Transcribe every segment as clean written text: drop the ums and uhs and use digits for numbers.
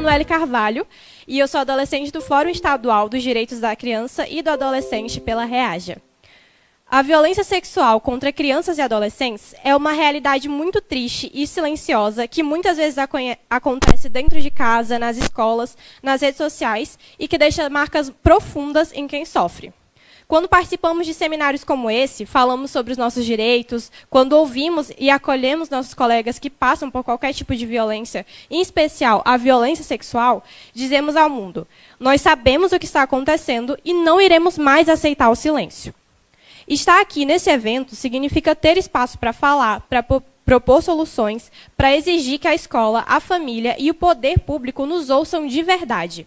Emanuele Carvalho e eu sou adolescente do Fórum Estadual dos Direitos da Criança e do Adolescente pela REAJA. A violência sexual contra crianças e adolescentes é uma realidade muito triste e silenciosa que muitas vezes acontece dentro de casa, nas escolas, nas redes sociais e que deixa marcas profundas em quem sofre. Quando participamos de seminários como esse, falamos sobre os nossos direitos, quando ouvimos e acolhemos nossos colegas que passam por qualquer tipo de violência, em especial a violência sexual, dizemos ao mundo: nós sabemos o que está acontecendo e não iremos mais aceitar o silêncio. Estar aqui nesse evento significa ter espaço para falar, para propor soluções, para exigir que a escola, a família e o poder público nos ouçam de verdade.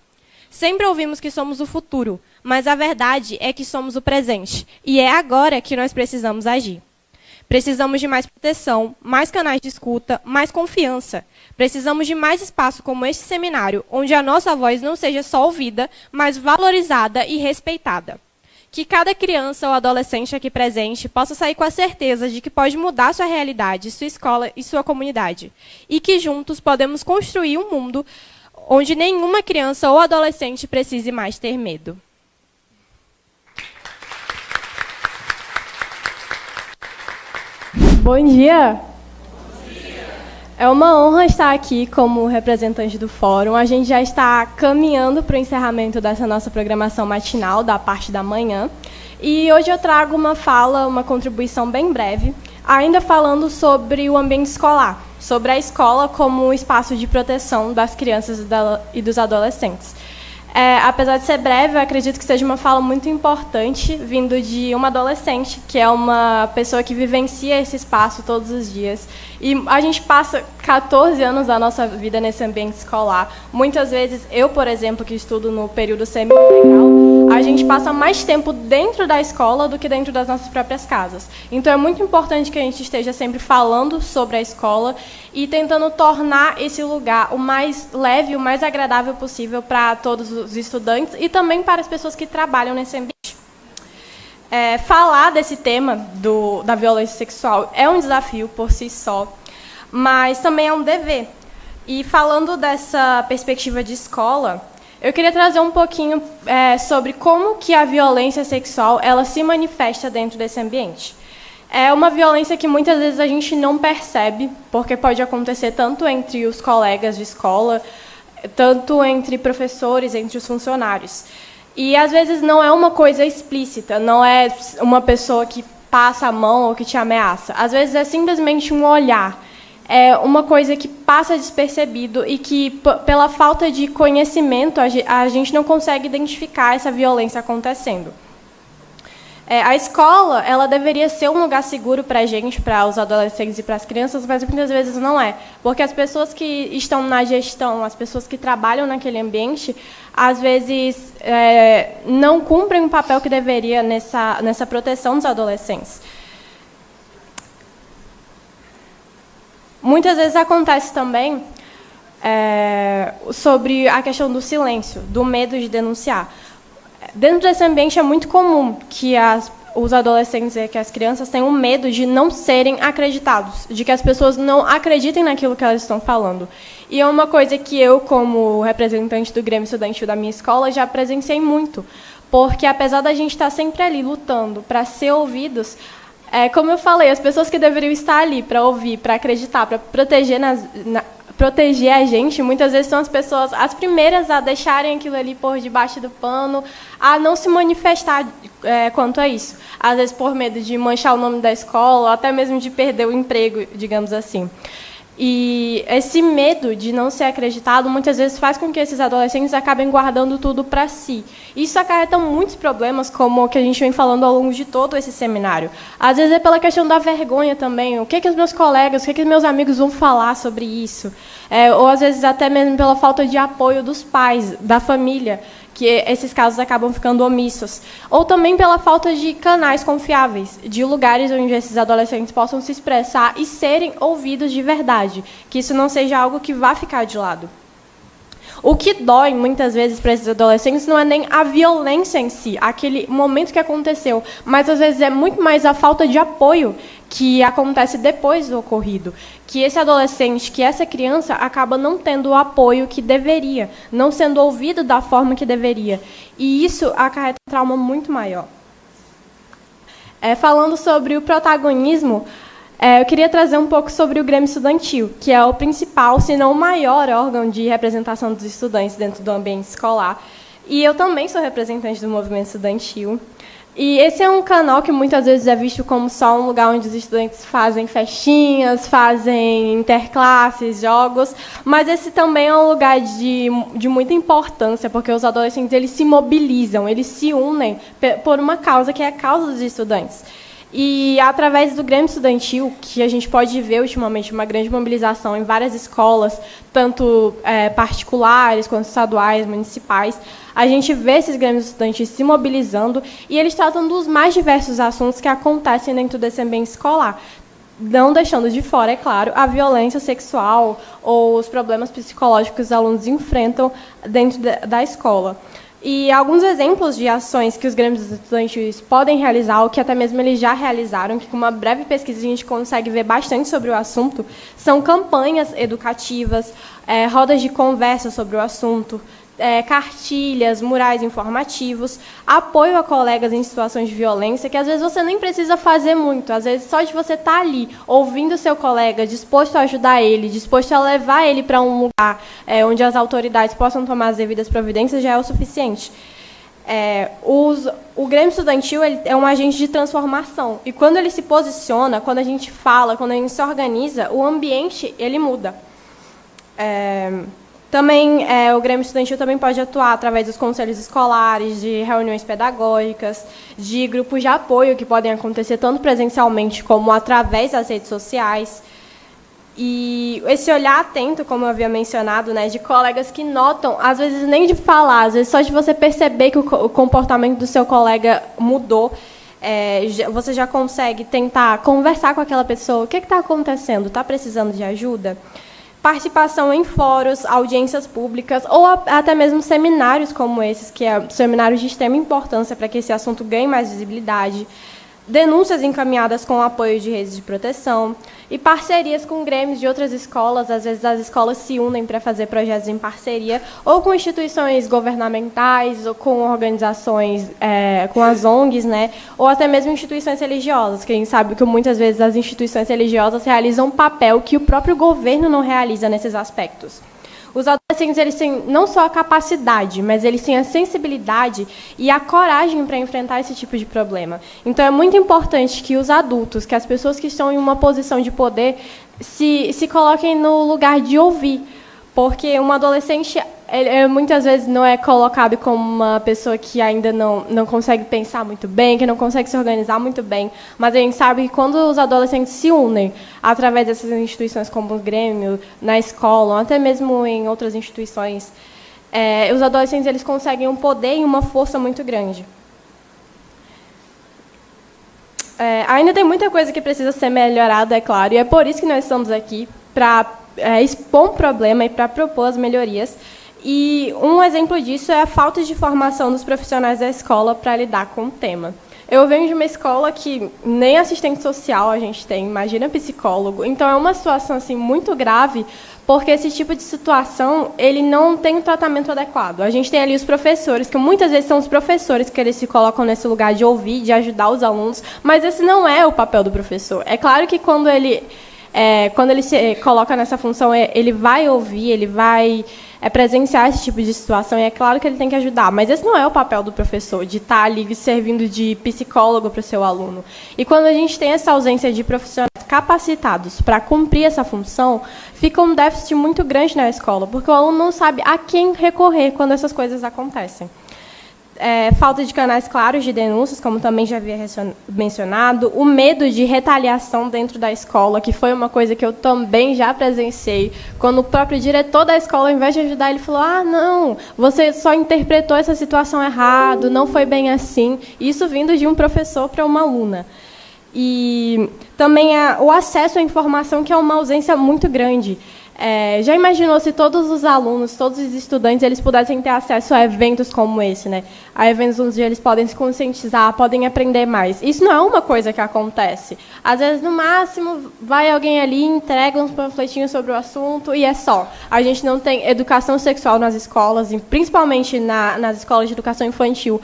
Sempre ouvimos que somos o futuro, mas a verdade é que somos o presente, e é agora que nós precisamos agir. Precisamos de mais proteção, mais canais de escuta, mais confiança. Precisamos de mais espaço como este seminário, onde a nossa voz não seja só ouvida, mas valorizada e respeitada. Que cada criança ou adolescente aqui presente possa sair com a certeza de que pode mudar sua realidade, sua escola e sua comunidade. E que juntos podemos construir um mundo onde nenhuma criança ou adolescente precise mais ter medo. Bom dia! É uma honra estar aqui como representante do fórum. A gente já está caminhando para o encerramento dessa nossa programação matinal, da parte da manhã. E hoje eu trago uma fala, uma contribuição bem breve, ainda falando sobre o ambiente escolar, sobre a escola como espaço de proteção das crianças e dos adolescentes. Apesar de ser breve, eu acredito que seja uma fala muito importante, vindo de uma adolescente, que é uma pessoa que vivencia esse espaço todos os dias. E a gente passa 14 anos da nossa vida nesse ambiente escolar. Muitas vezes, eu, por exemplo, que estudo no período semi-integral, a gente passa mais tempo dentro da escola do que dentro das nossas próprias casas. Então, é muito importante que a gente esteja sempre falando sobre a escola e tentando tornar esse lugar o mais leve, o mais agradável possível para todos os estudantes e também para as pessoas que trabalham nesse ambiente. Falar desse tema da violência sexual é um desafio por si só, mas também é um dever. E falando dessa perspectiva de escola, eu queria trazer um pouquinho sobre como que a violência sexual ela se manifesta dentro desse ambiente. É uma violência que muitas vezes a gente não percebe, porque pode acontecer tanto entre os colegas de escola, tanto entre professores, entre os funcionários. E, às vezes, não é uma coisa explícita, não é uma pessoa que passa a mão ou que te ameaça. Às vezes, é simplesmente um olhar. É uma coisa que passa despercebido e que, pela falta de conhecimento, a gente não consegue identificar essa violência acontecendo. A escola ela deveria ser um lugar seguro para a gente, para os adolescentes e para as crianças, mas muitas vezes não é. Porque as pessoas que estão na gestão, as pessoas que trabalham naquele ambiente, às vezes não cumprem o papel que deveria nessa proteção dos adolescentes. Muitas vezes acontece também sobre a questão do silêncio, do medo de denunciar. Dentro desse ambiente é muito comum que os adolescentes e que as crianças tenham medo de não serem acreditados, de que as pessoas não acreditem naquilo que elas estão falando. E é uma coisa que eu, como representante do Grêmio Estudantil da minha escola, já presenciei muito, porque apesar da gente estar sempre ali lutando para ser ouvidos, como eu falei, as pessoas que deveriam estar ali para ouvir, para acreditar, para proteger a gente, muitas vezes são as pessoas as primeiras a deixarem aquilo ali por debaixo do pano, a não se manifestar quanto a isso. Às vezes por medo de manchar o nome da escola, ou até mesmo de perder o emprego, digamos assim. E esse medo de não ser acreditado, muitas vezes faz com que esses adolescentes acabem guardando tudo para si. Isso acarreta muitos problemas, como o que a gente vem falando ao longo de todo esse seminário. Às vezes é pela questão da vergonha também. O que os meus colegas, o que os meus amigos vão falar sobre isso? Ou às vezes até mesmo pela falta de apoio dos pais, da família, que esses casos acabam ficando omissos. Ou também pela falta de canais confiáveis, de lugares onde esses adolescentes possam se expressar e serem ouvidos de verdade, que isso não seja algo que vá ficar de lado. O que dói, muitas vezes, para esses adolescentes não é nem a violência em si, aquele momento que aconteceu, mas, às vezes, é muito mais a falta de apoio que acontece depois do ocorrido. Que esse adolescente, que essa criança, acaba não tendo o apoio que deveria, não sendo ouvido da forma que deveria. E isso acarreta um trauma muito maior. Falando sobre o protagonismo, eu queria trazer um pouco sobre o Grêmio Estudantil, que é o principal, se não o maior órgão de representação dos estudantes dentro do ambiente escolar. E eu também sou representante do movimento estudantil. E esse é um canal que muitas vezes é visto como só um lugar onde os estudantes fazem festinhas, fazem interclasses, jogos, mas esse também é um lugar de muita importância, porque os adolescentes eles se mobilizam, eles se unem por uma causa, que é a causa dos estudantes. E, através do Grêmio Estudantil, que a gente pode ver ultimamente uma grande mobilização em várias escolas, tanto particulares, quanto estaduais, municipais, a gente vê esses Grêmios Estudantis se mobilizando e eles tratam dos mais diversos assuntos que acontecem dentro desse ambiente escolar, não deixando de fora, é claro, a violência sexual ou os problemas psicológicos que os alunos enfrentam dentro da escola. E alguns exemplos de ações que os Grêmios Estudantis podem realizar, ou que até mesmo eles já realizaram, que com uma breve pesquisa a gente consegue ver bastante sobre o assunto, são campanhas educativas, rodas de conversa sobre o assunto, cartilhas, murais informativos, apoio a colegas em situações de violência, que às vezes você nem precisa fazer muito, às vezes só de você estar ali, ouvindo o seu colega, disposto a ajudar ele, disposto a levar ele para um lugar onde as autoridades possam tomar as devidas providências, já é o suficiente. O Grêmio Estudantil ele é um agente de transformação, e quando ele se posiciona, quando a gente fala, quando a gente se organiza, o ambiente ele muda. Também, o Grêmio Estudantil também pode atuar através dos conselhos escolares, de reuniões pedagógicas, de grupos de apoio que podem acontecer tanto presencialmente como através das redes sociais. E esse olhar atento, como eu havia mencionado, né, de colegas que notam, às vezes nem de falar, às vezes só de você perceber que o comportamento do seu colega mudou, você já consegue tentar conversar com aquela pessoa. O que está acontecendo? Está precisando de ajuda? Participação em fóruns, audiências públicas ou até mesmo seminários como esses, que são seminários de extrema importância para que esse assunto ganhe mais visibilidade, denúncias encaminhadas com o apoio de redes de proteção e parcerias com grêmios de outras escolas. Às vezes as escolas se unem para fazer projetos em parceria, ou com instituições governamentais, ou com organizações, com as ONGs, né? Ou até mesmo instituições religiosas, que a gente sabe que muitas vezes as instituições religiosas realizam um papel que o próprio governo não realiza nesses aspectos. Os adolescentes eles têm não só a capacidade, mas eles têm a sensibilidade e a coragem para enfrentar esse tipo de problema. Então, é muito importante que os adultos, que as pessoas que estão em uma posição de poder, se coloquem no lugar de ouvir. Porque um adolescente, ele muitas vezes não é colocado como uma pessoa que ainda não consegue pensar muito bem, que não consegue se organizar muito bem. Mas a gente sabe que quando os adolescentes se unem, através dessas instituições como o Grêmio, na escola, ou até mesmo em outras instituições, os adolescentes eles conseguem um poder e uma força muito grande. Ainda tem muita coisa que precisa ser melhorada, é claro, e é por isso que nós estamos aqui, para expor um problema e para propor as melhorias. E um exemplo disso é a falta de formação dos profissionais da escola para lidar com o tema. Eu venho de uma escola que nem assistente social a gente tem, imagina psicólogo. Então, é uma situação assim, muito grave, porque esse tipo de situação ele não tem um tratamento adequado. A gente tem ali os professores, que muitas vezes são os professores que eles se colocam nesse lugar de ouvir, de ajudar os alunos, mas esse não é o papel do professor. É claro que quando ele se coloca nessa função, ele vai ouvir, ele vai presenciar esse tipo de situação, e é claro que ele tem que ajudar, mas esse não é o papel do professor, de estar ali servindo de psicólogo para o seu aluno. E quando a gente tem essa ausência de profissionais capacitados para cumprir essa função, fica um déficit muito grande na escola, porque o aluno não sabe a quem recorrer quando essas coisas acontecem. Falta de canais claros de denúncias, como também já havia mencionado, o medo de retaliação dentro da escola, que foi uma coisa que eu também já presenciei, quando o próprio diretor da escola, ao invés de ajudar, ele falou: não, você só interpretou essa situação errado, não foi bem assim. Isso vindo de um professor para uma aluna. E também o acesso à informação, que é uma ausência muito grande. Já imaginou se todos os alunos, todos os estudantes, eles pudessem ter acesso a eventos como esse, né? A eventos onde eles podem se conscientizar, podem aprender mais. Isso não é uma coisa que acontece. Às vezes, no máximo, vai alguém ali, entrega uns panfletinhos sobre o assunto e é só. A gente não tem educação sexual nas escolas, e principalmente nas escolas de educação infantil.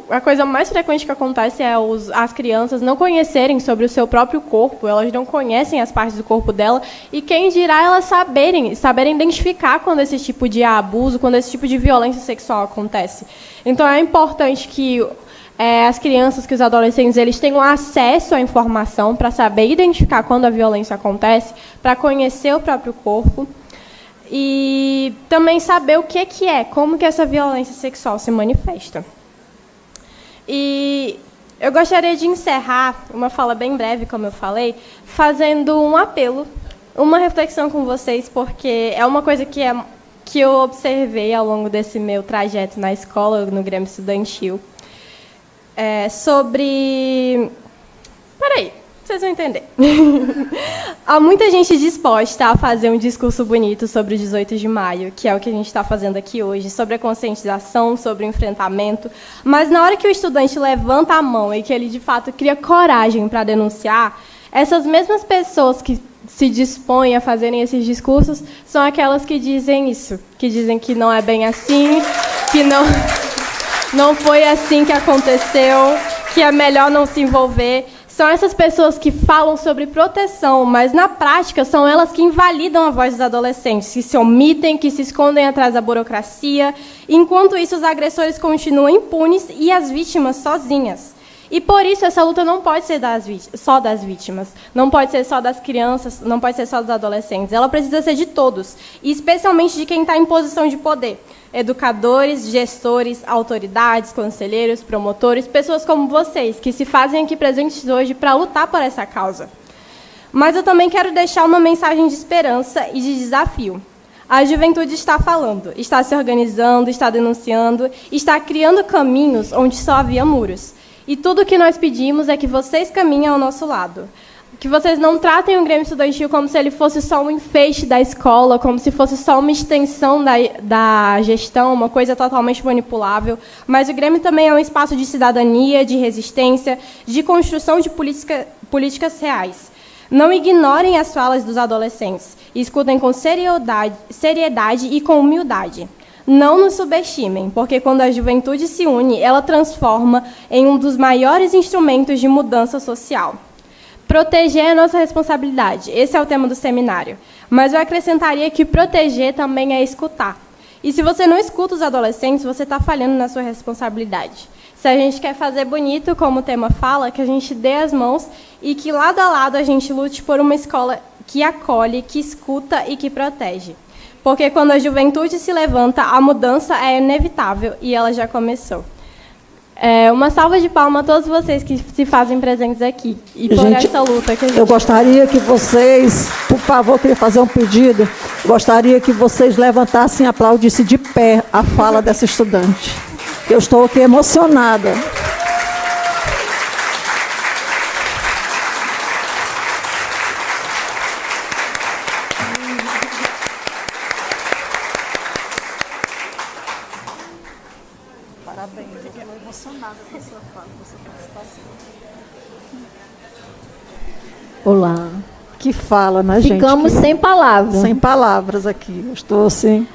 A coisa mais frequente que acontece é as crianças não conhecerem sobre o seu próprio corpo, elas não conhecem as partes do corpo dela, e quem dirá elas saberem identificar quando esse tipo de abuso, quando esse tipo de violência sexual acontece. Então, é importante que as crianças, que os adolescentes, eles tenham acesso à informação para saber identificar quando a violência acontece, para conhecer o próprio corpo e também saber o que é, como que essa violência sexual se manifesta. E eu gostaria de encerrar uma fala bem breve, como eu falei, fazendo um apelo, uma reflexão com vocês, porque é uma coisa que eu observei ao longo desse meu trajeto na escola, no Grêmio Estudantil, sobre... Peraí, vocês vão entender. Há muita gente disposta a fazer um discurso bonito sobre o 18 de maio, que é o que a gente está fazendo aqui hoje, sobre a conscientização, sobre o enfrentamento, mas na hora que o estudante levanta a mão e que ele, de fato, cria coragem para denunciar, essas mesmas pessoas que se dispõem a fazerem esses discursos são aquelas que dizem isso, que dizem que não é bem assim, que não foi assim que aconteceu, que é melhor não se envolver. São essas pessoas que falam sobre proteção, mas, na prática, são elas que invalidam a voz dos adolescentes, que se omitem, que se escondem atrás da burocracia. Enquanto isso, os agressores continuam impunes e as vítimas sozinhas. E, por isso, essa luta não pode ser só das vítimas, não pode ser só das crianças, não pode ser só dos adolescentes. Ela precisa ser de todos, e especialmente de quem está em posição de poder. Educadores, gestores, autoridades, conselheiros, promotores, pessoas como vocês, que se fazem aqui presentes hoje para lutar por essa causa. Mas eu também quero deixar uma mensagem de esperança e de desafio. A juventude está falando, está se organizando, está denunciando, está criando caminhos onde só havia muros. E tudo o que nós pedimos é que vocês caminhem ao nosso lado. Que vocês não tratem o Grêmio Estudantil como se ele fosse só um enfeite da escola, como se fosse só uma extensão da gestão, uma coisa totalmente manipulável. Mas o Grêmio também é um espaço de cidadania, de resistência, de construção de políticas reais. Não ignorem as falas dos adolescentes. E escutem com seriedade e com humildade. Não nos subestimem, porque quando a juventude se une, ela transforma em um dos maiores instrumentos de mudança social. Proteger é nossa responsabilidade. Esse é o tema do seminário. Mas eu acrescentaria que proteger também é escutar. E se você não escuta os adolescentes, você está falhando na sua responsabilidade. Se a gente quer fazer bonito, como o tema fala, que a gente dê as mãos e que, lado a lado, a gente lute por uma escola que acolhe, que escuta e que protege. Porque quando a juventude se levanta, a mudança é inevitável e ela já começou. Uma salva de palmas a todos vocês que se fazem presentes aqui e por essa luta que a gente... Eu gostaria que vocês, por favor, queria fazer um pedido. Gostaria que vocês levantassem e aplaudissem de pé a fala dessa estudante. Eu estou aqui emocionada. Parabéns, eu estou emocionada com a sua fala, com a sua participação. Olá. Que fala, né, gente? Ficamos sem palavras. Sem palavras aqui. Eu estou assim...